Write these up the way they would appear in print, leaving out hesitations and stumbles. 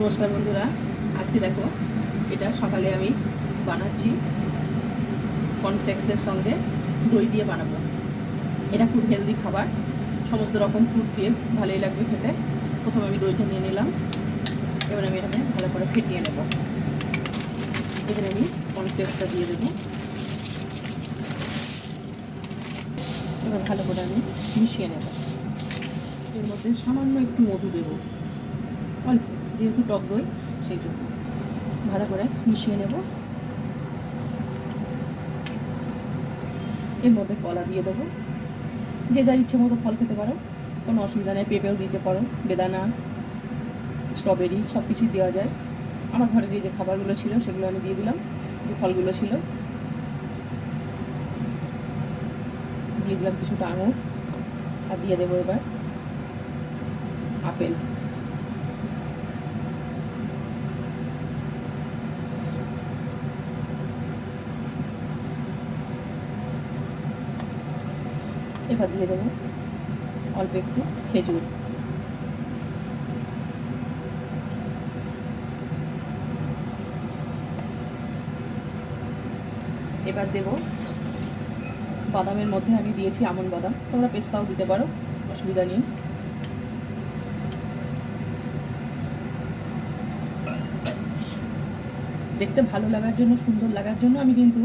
নমস্কার বন্ধুরা, আজকে দেখো এটা সকালে আমি বানাচ্ছি কর্নফ্লেক্সের সঙ্গে দই দিয়ে বানাবো। এটা খুব হেলদি খাবার, সমস্ত রকম ফুড দিয়ে ভালোই লাগবে খেতে। প্রথমে আমি দইটা নিয়ে নিলাম, এবার আমি এটাকে ভালো করে ফেটিয়ে নেব। এখানে আমি কর্নফ্লেক্সটা দিয়ে দেবো, এবার ভালো করে আমি মিশিয়ে নেব। এর মধ্যে সামান্য একটু মধু দেবো, অল্প, যেহেতু টক দই সেইটুকু ভালো করে মিশিয়ে নেব। এর মধ্যে কলা দিয়ে দেবো, যে যার ইচ্ছে মতো ফল খেতে পারো, কোনো অসুবিধা নেই। পেঁপেও দিতে পারো, বেদানা, স্ট্রবেরি সব কিছুই দেওয়া যায়। আমার ঘরে যে যে খাবারগুলো ছিল সেগুলো আমি দিয়ে দিলাম, যে ফলগুলো ছিল দিয়ে দিলাম, কিছুটা আঙুর, আর দিয়ে দেবো এবার আপেল। এবার দিয়ে দেবো অল্প একটু খেজুর। এবার দেব বাদামের মধ্যে আমি দিয়েছি আমন্ড বাদাম, তোমরা পেস্তাও দিতে পারো, অসুবিধা নেই। দেখতে ভালো লাগার জন্য, সুন্দর লাগার জন্য আমি কিন্তু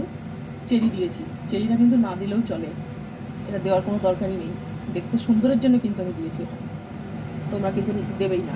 চেরি দিয়েছি। চেরিটা কিন্তু না দিলেও চলে, এটা দেওয়ার কোনো দরকারই নেই। দেখতে সুন্দরের জন্য কিন্তু আমি দিয়েছি, তোমরা কিন্তু দেবেই না।